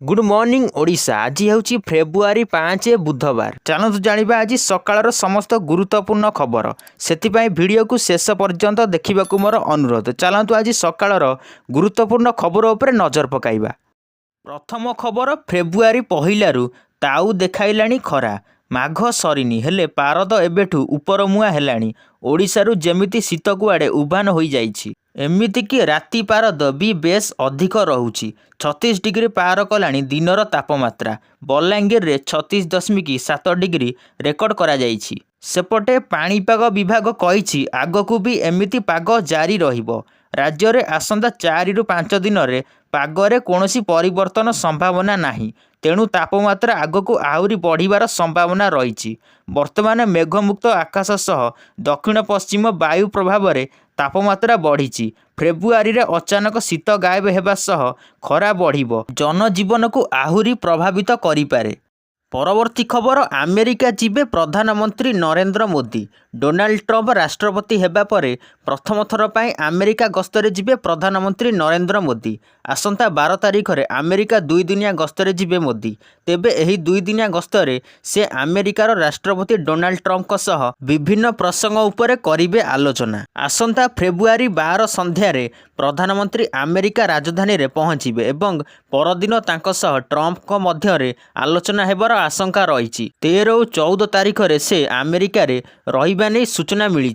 Good morning Odisha. आज हूँ February 5 बुधवार। चलतु जानिबा आज सकाळर समस्त गुरुत्वपूर्ण खबर। सेतिपाई वीडियो को शेष पर्यंत देखा मोर अनुरोध। चलतु आज सकाळर गुरुत्वपूर्ण खबर उपरे नजर पकाइबा। प्रथम खबर, फेब्रुआरी पहिलारू ताऊ देखाइलाणी खरा। माघ सरीनी हेले पारद एबेठू उपर मुआ हेलाणी। ओडिशारू जेमिति शीत कुआडे उभान होई जाइछि, एमितिकी राति पारद भी बेस अधिक रहुछि। 36 डिग्री पार कलाणी दिनर तापमात्रा। बलांगीर रे 36.7 डिग्री रेकर्ड करा जाइछि। सेपटे पाणीपाग विभाग कहिछि आगकू भी एमिति पाग जारी रहिबो। राज्य रे आसंता 4 रु 5 दिन रे पागरे कौनसी परिवर्तन संभावना नाही, तेणु तापमात्रा आगकू आहुरी बढ़िबार संभावना रही। वर्तमान मेघमुक्त आकाश सह दक्षिण पश्चिम वायु प्रभाव रे तापमात्रा बढ़ी। फेब्रुआरी रे अचानक शीत गायब हेबा सह खरा बढ़िबो, जनजीवन को आहुरी प्रभावित करिपारे। परवर्ती खबर, अमेरिका जीवे प्रधानमंत्री नरेंद्र मोदी। डोनाल्ड ट्रम्प राष्ट्रपति हेबा परे प्रथम थर पाई अमेरिका गस्तरे जीवे प्रधानमंत्री नरेंद्र मोदी। आसंता 12 तारिख रे अमेरिका 2 दिनिया गस्तरे जीवे मोदी। तेबे एही 2 दिनिया गस्तरे से अमेरिकार राष्ट्रपति डोनाल्ड ट्रम्प सह विभिन्न प्रसंग उपरे करिवे आलोचना। आसंता फेब्रुआरी 12 संध्या रे प्रधानमंत्री अमेरिका राजधानी रे पहुंचिबे एवं परदिन तांको सह ट्रम्प को मध्य रे आलोचना हेबार आशंका रही। 13 और 14 तारिख रे से अमेरिका रे रहिबा नै सूचना मिली।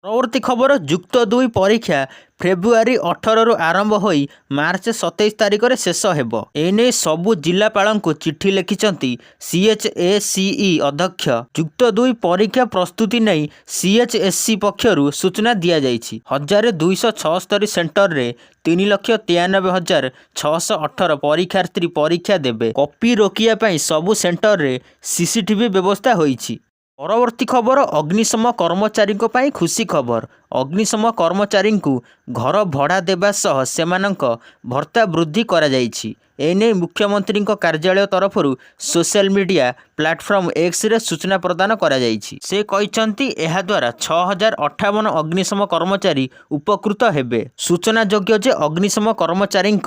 परवर्ती खबर, युक्त 2 परीक्षा फेब्रुआरी 18 रु आरंभ होई मार्च 27 तारिख रे शेष हेबो। एने सबु जिलापाल को चिट्ठी लिखिचंती CHACE अध्यक्ष। युक्त 2 परीक्षा प्रस्तुति नहीं CHSC पक्षरु सूचना दिया जाइछि। 1276 सेंटर रे 3,93,618 परीक्षार्थी परीक्षा देबे। कॉपी रोकिया पई सबु सेंटर रे CCTV व्यवस्था होइछि। परवर्ती खबर, अग्निशम कर्मचारी पाई खुशी खबर। अग्निशम कर्मचारी को घर भड़ा देवा सह सेमानंक भत्ता वृद्धि करा जाइछि। एने मुख्यमंत्री कार्यालय तरफ social media platform X ray सूचना प्रदान करा जाइछि। से कहिसंती एहा द्वारा 6058 अग्निशम कर्मचारी उपकृत हेबे। सूचना योग्य जे अग्निशम कर्मचारी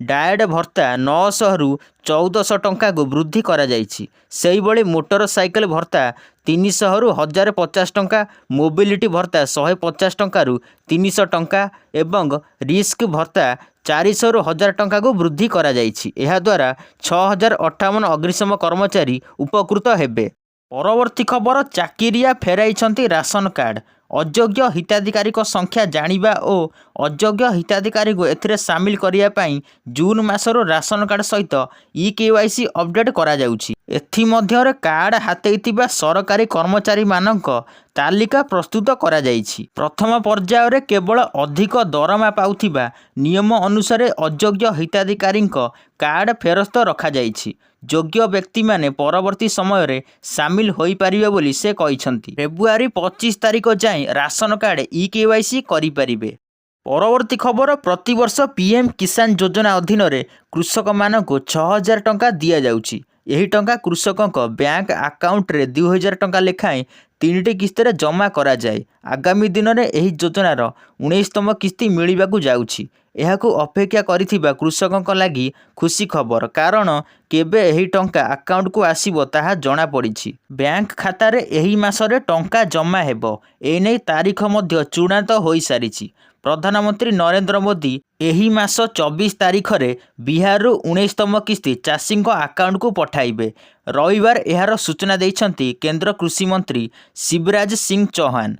डायड भत्ता 900 रु 1400 टंका को वृद्धि करा जाइछि। सेही बळी मोटरसाइकेल भत्ता 300 रु 1050 टंका, मोबिलिटी भत्ता 150 टंका रु 300 टंका एवं रिस्क भत्ता 400 रु 1000 टंका को वृद्धि करा जाइछि। एहा द्वारा 6058 अग्निशम कर्मचारी उपकृत हेबे। परवर्ती खबर, चाकिरिया फेराइछंती राशन कार्ड। अयोग्य हिताधिकारी संख्या जानिबा और अयोग्य हिताधिकारी को एथिरे सामिल करिया पई जून मासरो राशन कार्ड सहित EKYC अपडेट करा जाउछि। एथि मध्यरे कार्ड हातेइतिबा सरकारी कर्मचारी मानक तालिका प्रस्तुत करा जाइछि। प्रथम पर्याय रे केवल अधिक दरमा पाउथिबा नियम अनुसार अयोग्य हिताधिकारी कार्ड फेरस्त रखा जाइछि। योग्य व्यक्ति माने परवर्ती समय रे सामिल होई परिबे बोली से कहिसंती। फेब्रुआरी 25 तारिख जाए राशन कार्ड EKYC करि परिबे। परवर्ती खबर, प्रतिवर्ष PM किसान योजना अधीन रे कृषक मानक 6000 टंका दिया जाउछि। यही टंका कृषक बैंक अकाउंट रे 2000 टंका लेखाएं 3टी किस्ती रे जमा करा जाए। आगामी दिन में यही योजनार 19तम किस्ती मिलवाकू जाउछि। एहाकू अपेक्षा करिथिबा कृषकक लागि खुशी खबर, कारण केबे एही टंका अकाउंट को आसीबो ताहा जणा पड़िछि। बैंक खाता रे एही मासरे टंका जमा हेबो, एनै तारीख मध्य चूड़ांत होई सारिछि। प्रधानमंत्री नरेंद्र मोदी एही मास 24 तारिख रे बिहार रु 19तम किस्ती चाषी अकाउंट को पठाइबे। रविवार एहार सूचना देइछंती केंद्र कृषि मंत्री शिवराज सिंह चौहान।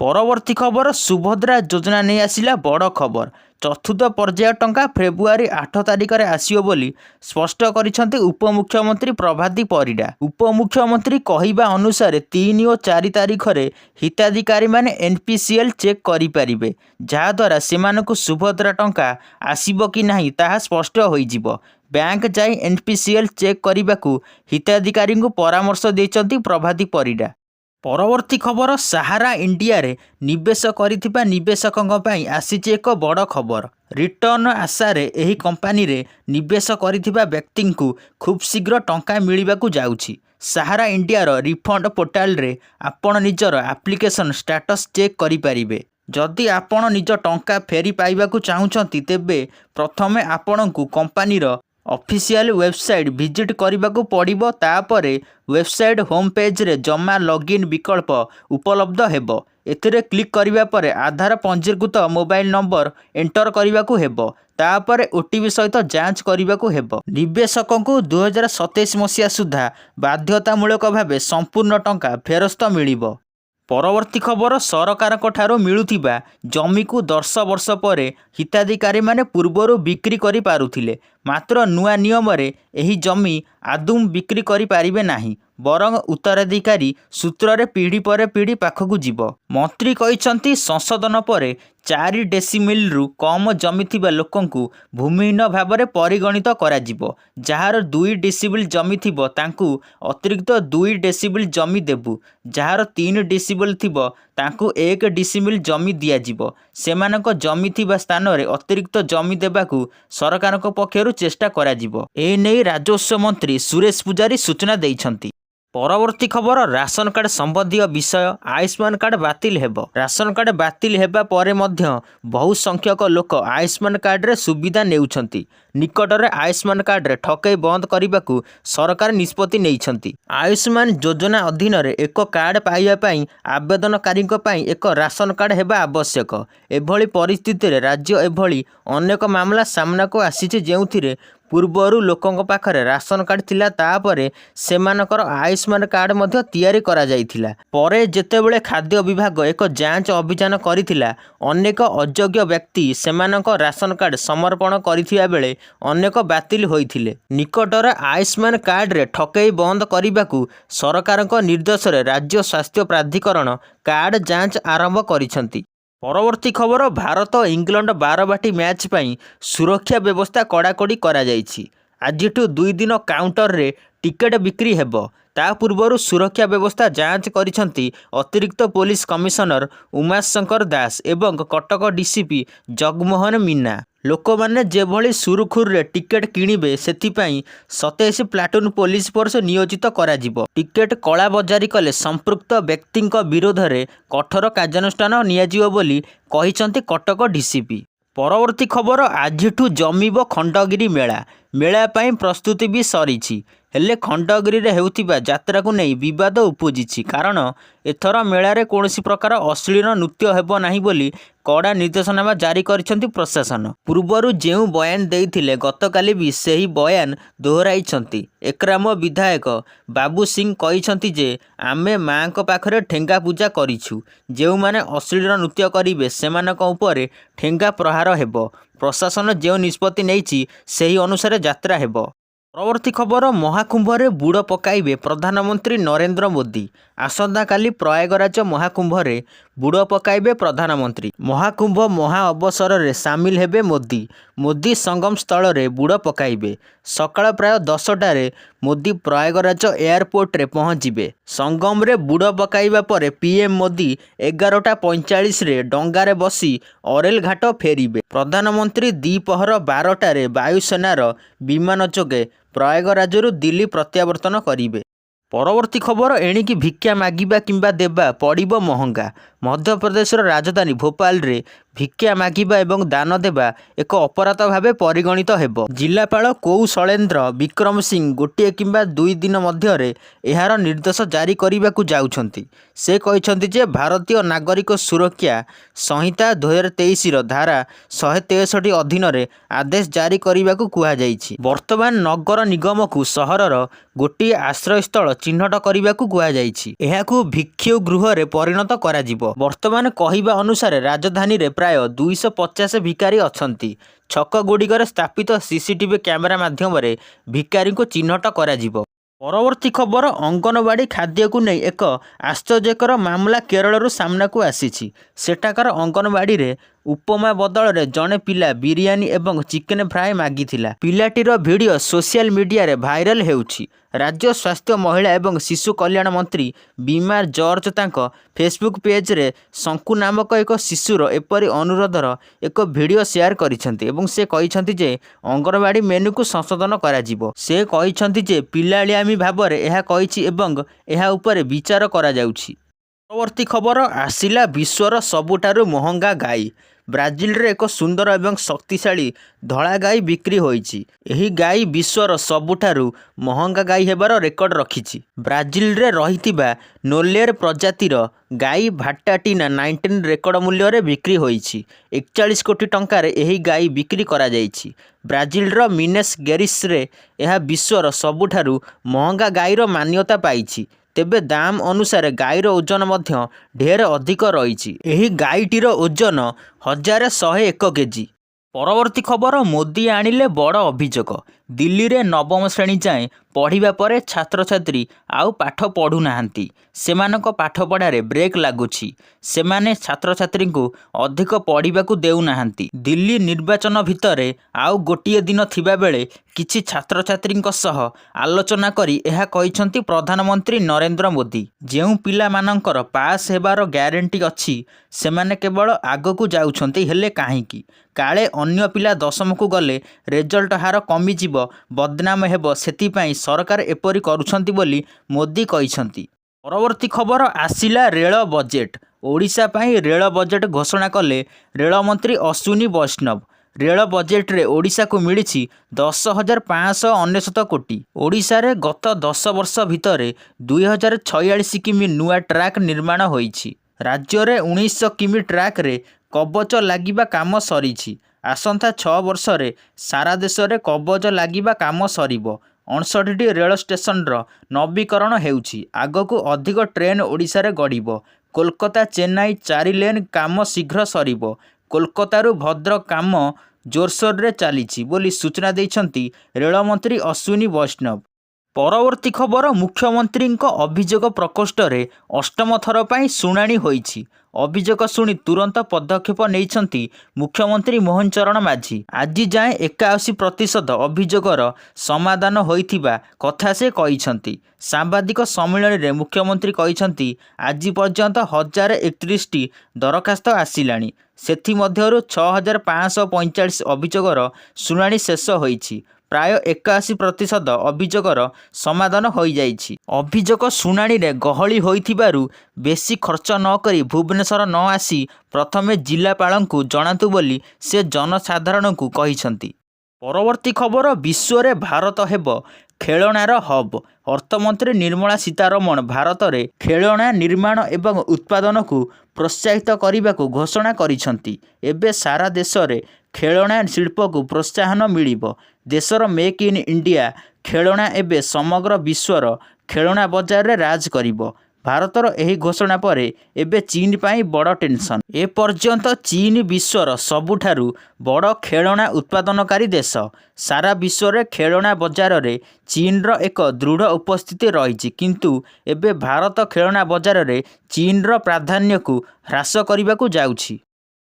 परवर्ती खबर, सुभद्रा योजना नहीं आसिला बड़ खबर। चतुर्थ पर्याय टंका फेब्रुआरी 8 तारिख रे आसियो बोली स्पष्ट करिसंती उपमुख्यमंत्री प्रभाती परिडा। उपमुख्यमंत्री कहिबा अनुसार 3 और 4 तारिख रे हिताधिकारी माने NPCL चेक करि परिबे, जहा द्वारा सेमानकु सुभद्रा टंका आसीबो कि नाही ताहा स्पष्ट होई जिवो। बैंक जाई NPCL चेक करिबाकू हिताधिकारी को परामर्श देइचंती प्रभाती परिडा। परवर्ती खबर, सहारा इंडिया रे निवेश करिथिबा निवेशकଙ୍କ ପାଇଁ आसीछि एक बड़ खबर। रिटर्न आशा रे एही कंपनी रे निवेश करिथिबा व्यक्ति को खूब शीघ्र टंका मिलिबाकू जाउछि। सहारा इंडिया रो रिफंड पोर्टाल रे आपण निजर एप्लिकेशन स्टेटस चेक करि परिबे। जदि आपण निज टंका फेरी पाइबाकू चाहुचंती तेबे प्रथमे आपणकू कंपनी रो ऑफिशियल वेबसाइट विजिट करने पड़ो। तापर वेबसाइट होम पेज रे जमा लॉगिन विकल्प उपलब्ध हेबो। एथिरे क्लिक करिबा परे आधार पंजीकृत मोबाइल नंबर एंटर करने को हेबो। तापर ओटीपी सहित जांच करने को हेबो। निवेशकों को 2027 मसीहा सुधा बाध्यतामूलक भाव संपूर्ण टंका फेरस्त मिलिबो। परवर्ती खबर सरकार मिलुथिबा जमी को 10 वर्ष पर हिताधिकारी माने पूर्वर बिक्री करि पारुथिले। मात्र नुआ नियम रे एही जमी आदुम बिक्री करि पारिबे नाही, बरं उत्तराधिकारी सूत्र रे पीढ़ी पर पीढ़ी पाखकु जीव। मंत्री कहिसंती संशोधन पर 4 डेसिमिल रु कम जमी थिबा लोकंकु भूमिहीन भाव में परिगणित करा जिवो। जहार 2 डेसिबिल जमी थिबो तांकु अतिरिक्त 2 डेसिबिल जमी देबु। जहार 3 डेसिबिल थिबो तांकु 1 डेसिमिल जमी दिया जिवो। सेमानक जमी थिबा स्थान रे अतिरिक्त जमी देबाकु सरकारक पक्षरु चेष्टा करा जिवो। ए नै राजस्व मंत्री सुरेश पुजारी सूचना दैछंती। परवर्ती खबर राशन कार्ड संबंधी विषय आयुष्मान कार्ड बातिल हेबो। राशन कार्ड बातिल हेबा परे मध्य बहु संख्यक लोक आयुष्मान कार्ड रे सुविधा नेउछंती। निकटरे आयुष्मान कार्ड रे ठकई बंद करने सरकार निष्पत्ति नेइछंती। आयुष्मान योजना अधीन रे एक कार्ड पाइबा पई आवेदनकारी एक राशन कार्ड हेबा आवश्यक। एभली परिस्थिति रे राज्य एभली अनेक मामला सामना को आसीचे जेउथिरे पूर्वरु लोकंक पाखरे राशन कार्ड थिला तापरे सेमानकर आयुष्मान कार्ड मध्य तैयारी करा जाइथिला। परे जेतेबेले खाद्य विभाग एक जांच अभियान करिथिला अनेक अयोग्य व्यक्ति सेमानक राशन कार्ड समर्पण करिथिया बेले अनेक बातिल होइथिले। निकटर आयुष्मान कार्ड रे ठकई बंद करिबाकू सरकारक निर्देश रे राज्य स्वास्थ्य प्राधिकरण कार्ड जांच आरंभ करिसंती। परवर्ती खबर भारत इंग्लैंड 12 बाटी मैच पई सुरक्षा व्यवस्था कड़ाकड़ी करा जाइछि। आजिठू 2 दिन काउंटर रे टिकेट बिक्री हेबो। ता पूर्वरु सुरक्षा व्यवस्था जांच करिसंती अतिरिक्त पुलिस कमिशनर उमाशंकर दास एवं कटक डीसीपी जगमोहन मीना। लोक माने जेभली सुरुखुर रे टिकेट किणिबे सेथिपाई 27 प्लाटून पुलिस फोर्स नियोजित करा जिवो। टिकेट कला बजारी कले संपृक्त व्यक्तिंक विरोध रे कठोर कार्यानुष्ठान नियाजिवो बोली कहिसंती कटक डीसीपी। परवर्ती खबर आजिठू जमीब खंडगिरी मेला। मेला पाई प्रस्तुति भी सरीछि। हेले खंडगिरी रे हेउथिबा यात्रा को नहीं विवाद उपजिछि। कारण एथर मेला रे कोनोसी प्रकार अश्लील नृत्य हेबो नाही बोली कड़ा निर्देशनामा जारी करिसंती प्रशासन। पूर्वरु जेउ बयान देइथिले गतकाली भी सही बयान दोहराइछंती। एकराम विधायक बाबू सिंह कहिसंती जे आमे मांक पाखरे ठेंगा पूजा करिछु। जेउ माने अश्लील नृत्य करिवे सेमानक उपरे ठेंगा प्रहार हेबो। प्रशासन जेउ निष्पत्ति नेइछि सही अनुसार यात्रा हेबो। परवर्ती खबर महाकुंभ रे बुड़ पकाइबे प्रधानमंत्री नरेंद्र मोदी। आसंता काली प्रयागराज महाकुंभ रे बुड़ पकाइबे प्रधानमंत्री। महाकुंभ महा अवसर रे सामिल हेबे मोदी। मोदी संगम स्थल रे बुड़ पकाइबे। सकाळ प्राय 10टा रे मोदी प्रयागराज एयरपोर्ट रे पहुँचीबे। संगम रे बुड़ पकाइबा परे पीएम मोदी 11:45 रे डंगा रे बसी अरेल घाट फेरिबे। प्रधानमंत्री द्विपहर 12टा रे वायुसेनार विमान जोगे प्रयागराजरू दिल्ली प्रत्यावर्तन करिबे। परवर्ती खबर एणिकी भिक्षा मागिबा किंबा देबा पड़िबो महंगा। मध्य प्रदेश राजधानी भोपाल रे भिक्षा मागिबा एवं दान देबा एक अपराध भावे परिगणित हेबो। जिलापाल कौशलेन्द्र विक्रम सिंह गोटे किंबा 2 दिन मध्यरे एहार निर्देश जारी करिबाकू जाउछंती। से कहिसंती जे भारतीय नागरिक सुरक्षा संहिता 2023 रो धारा 163 अधीन रे आदेश जारी करिबाकू कुहा जाइछि। वर्तमान नगर निगम को सहरर गोटे आश्रयस्थल चिन्हट करिबाकू कुहा जाइछि। एहाकू भिक्षु गृह रे परिणत करा जिवो। वर्तमान कहिबा अनुसार राजधानी रे प्राय 250 भिकारी अछंती। छक गुड़िकर स्थापित सीसीटीवी कैमेरा माध्यम रे भिकारी को चिन्हट करा जिवो। परवर्ती खबर अंगनवाड़ी खाद्य को नहीं एक आश्चर्यकर मामला केरल सामना को आसीछि। सेठाकार अंगनवाड़ी रे उपमा बदल रे जड़े पिला बिरियानी एवं चिकेन फ्राए मागिथिला। पिलाटीर वीडियो सोशल मीडिया रे भाइराल हेउछि। राज्य स्वास्थ्य महिला एवं शिशु कल्याण मंत्री बीमार जॉर्ज तांको फेसबुक पेज रे शंकु नामक एक शिशुर एपरी अनुरोधर एक वीडियो शेयर करिसेंती एवं से कहिसेंती जे अंगनवाड़ी मेनू को संशोधन करा जिवो। से कहिसेंती जे पिलालियामी भाव रे एहा कहिछि एवं एहा उपरे विचार करा जाउछि। परवर्ती खबर आसिला विश्वर सबुठारु महंगा गाई। ବ୍ରାଜିଲରେ ଏକ ସୁନ୍ଦର ଏବଂ ଶକ୍ତିଶାଳୀ ଧଳା ଗାଈ ବିକ୍ରି ହୋଇଛି। ଏହି ଗାଈ ବିଶ୍ୱର ସବୁଠାରୁ ମହଙ୍ଗା ଗାଈ ହେବାର ରେକର୍ଡ ରଖିଛି। ବ୍ରାଜିଲରେ ରହିଥିବା ନୋଲେର ପ୍ରଜାତିର ଗାଈ ଭାଟାଟିନା 19 ରେକର୍ଡ ମୂଲ୍ୟରେ ବିକ୍ରି ହୋଇଛି। 41 କୋଟି ଟଙ୍କାରେ ଏହି ଗାଈ ବିକ୍ରି କରାଯାଇଛି। ବ୍ରାଜିଲର ମିନେସ୍ ଗେରିସ୍ରେ ଏହା ବିଶ୍ୱର ସବୁଠାରୁ ମହଙ୍ଗା ଗାଈର ମାନ୍ୟତା ପାଇଛି। ତେବେ ଦାମ ଅନୁସାରେ ଗାଈର ଓଜନ ମଧ୍ୟ ଢେର ଅଧିକ ରହିଛି। ଏହି ଗାଈଟିର ଓଜନ 1101 କେଜି। ପରବର୍ତ୍ତୀ ଖବର, ମୋଦି ଆଣିଲେ ବଡ଼ ଅଭିଯୋଗ। ଦିଲ୍ଲୀରେ ନବମ ଶ୍ରେଣୀ ଯାଏଁ ପଢ଼ିବା ପରେ ଛାତ୍ରଛାତ୍ରୀ ଆଉ ପାଠ ପଢ଼ୁନାହାନ୍ତି। ସେମାନଙ୍କ ପାଠପଢ଼ାରେ ବ୍ରେକ୍ ଲାଗୁଛି। ସେମାନେ ଛାତ୍ରଛାତ୍ରୀଙ୍କୁ ଅଧିକ ପଢ଼ିବାକୁ ଦେଉନାହାନ୍ତି। ଦିଲ୍ଲୀ ନିର୍ବାଚନ ଭିତରେ ଆଉ ଗୋଟିଏ ଦିନ ଥିବାବେଳେ କିଛି ଛାତ୍ରଛାତ୍ରୀଙ୍କ ସହ ଆଲୋଚନା କରି ଏହା କହିଛନ୍ତି ପ୍ରଧାନମନ୍ତ୍ରୀ ନରେନ୍ଦ୍ର ମୋଦି। ଯେଉଁ ପିଲାମାନଙ୍କର ପାସ୍ ହେବାର ଗ୍ୟାରେଣ୍ଟି ଅଛି ସେମାନେ କେବଳ ଆଗକୁ ଯାଉଛନ୍ତି, ହେଲେ କାହିଁକି? କାଳେ ଅନ୍ୟ ପିଲା ଦଶମକୁ ଗଲେ ରେଜଲ୍ଟ ହାର କମିଯିବ, ବଦନାମ ହେବ, ସେଥିପାଇଁ ସରକାର ଏପରି କରୁଛନ୍ତି ବୋଲି ମୋଦି କହିଛନ୍ତି। ପରବର୍ତ୍ତୀ ଖବର, ଆସିଲା ରେଳ ବଜେଟ୍। ଓଡ଼ିଶା ପାଇଁ ରେଳ ବଜେଟ୍ ଘୋଷଣା କଲେ ରେଳମନ୍ତ୍ରୀ ଅଶ୍ୱିନୀ ବୈଷ୍ଣବ। ରେଳ ବଜେଟ୍ରେ ଓଡ଼ିଶାକୁ ମିଳିଛି 10,599 କୋଟି। ଓଡ଼ିଶାରେ ଗତ 10 ବର୍ଷ ଭିତରେ 2046 କିମି ନୂଆ ଟ୍ରାକ୍ ନିର୍ମାଣ ହୋଇଛି। ରାଜ୍ୟରେ 1900 କିମି ଟ୍ରାକ୍ରେ କବଚ ଲାଗିବା କାମ ସରିଛି। ଆସନ୍ତା 6 ବର୍ଷରେ ସାରା ଦେଶରେ କବଚ ଲାଗିବା କାମ ସରିବ। 59ଟି ରେଳ ଷ୍ଟେସନର ନବୀକରଣ ହେଉଛି। ଆଗକୁ ଅଧିକ ଟ୍ରେନ୍ ଓଡ଼ିଶାରେ ଗଡ଼ିବ। କୋଲକାତା ଚେନ୍ନାଇ 4 ଲେନ୍ କାମ ଶୀଘ୍ର ସରିବ। କୋଲକାତାରୁ ଭଦ୍ରକ କାମ ଜୋରସୋରରେ ଚାଲିଛି ବୋଲି ସୂଚନା ଦେଇଛନ୍ତି ରେଳମନ୍ତ୍ରୀ ଅଶ୍ୱିନୀ ବୈଷ୍ଣବ। ପରବର୍ତ୍ତୀ ଖବର, ମୁଖ୍ୟମନ୍ତ୍ରୀଙ୍କ ଅଭିଯୋଗ ପ୍ରକୋଷ୍ଠରେ ଅଷ୍ଟମ ଥର ପାଇଁ ଶୁଣାଣି ହୋଇଛି। ଅଭିଯୋଗ ଶୁଣି ତୁରନ୍ତ ପଦକ୍ଷେପ ନେଇଛନ୍ତି ମୁଖ୍ୟମନ୍ତ୍ରୀ ମୋହନ ଚରଣ ମାଝୀ। ଆଜି ଯାଏଁ 81% ଅଭିଯୋଗର ସମାଧାନ ହୋଇଥିବା କଥା ସେ କହିଛନ୍ତି। ସାମ୍ବାଦିକ ସମ୍ମିଳନୀରେ ମୁଖ୍ୟମନ୍ତ୍ରୀ କହିଛନ୍ତି, ଆଜି ପର୍ଯ୍ୟନ୍ତ 1031ଟି ଦରଖାସ୍ତ ଆସିଲାଣି। ସେଥିମଧ୍ୟରୁ 6545 ଅଭିଯୋଗର ଶୁଣାଣି ଶେଷ ହୋଇଛି। ପ୍ରାୟ 81% ଅଭିଯୋଗର ସମାଧାନ ହୋଇଯାଇଛି। ଅଭିଯୋଗ ଶୁଣାଣିରେ ଗହଳି ହୋଇଥିବାରୁ ବେଶି ଖର୍ଚ୍ଚ ନ କରି ଭୁବନେଶ୍ୱର ନ ଆସି ପ୍ରଥମେ ଜିଲ୍ଲାପାଳଙ୍କୁ ଜଣାନ୍ତୁ ବୋଲି ସେ ଜନସାଧାରଣଙ୍କୁ କହିଛନ୍ତି। ପରବର୍ତ୍ତୀ ଖବର, ବିଶ୍ୱରେ ଭାରତ ହେବ ଖେଳଣାର ହବ୍। ଅର୍ଥମନ୍ତ୍ରୀ ନିର୍ମଳା ସୀତାରମଣ ଭାରତରେ ଖେଳଣା ନିର୍ମାଣ ଏବଂ ଉତ୍ପାଦନକୁ ପ୍ରୋତ୍ସାହିତ କରିବାକୁ ଘୋଷଣା କରିଛନ୍ତି। ଏବେ ସାରା ଦେଶରେ ଖେଳଣା ଶିଳ୍ପକୁ ପ୍ରୋତ୍ସାହନ ମିଳିବ। ଦେଶର ମେକ୍ ଇନ୍ ଇଣ୍ଡିଆ ଖେଳଣା ଏବେ ସମଗ୍ର ବିଶ୍ୱର ଖେଳଣା ବଜାରରେ ରାଜ କରିବ। ଭାରତର ଏହି ଘୋଷଣା ପରେ ଏବେ ଚୀନ ପାଇଁ ବଡ଼ ଟେନସନ୍। ଏପର୍ଯ୍ୟନ୍ତ ଚୀନ ବିଶ୍ୱର ସବୁଠାରୁ ବଡ଼ ଖେଳଣା ଉତ୍ପାଦନକାରୀ ଦେଶ। ସାରା ବିଶ୍ୱରେ ଖେଳଣା ବଜାରରେ ଚୀନର ଏକ ଦୃଢ଼ ଉପସ୍ଥିତି ରହିଛି। କିନ୍ତୁ ଏବେ ଭାରତ ଖେଳଣା ବଜାରରେ ଚୀନର ପ୍ରାଧାନ୍ୟକୁ ହ୍ରାସ କରିବାକୁ ଯାଉଛି।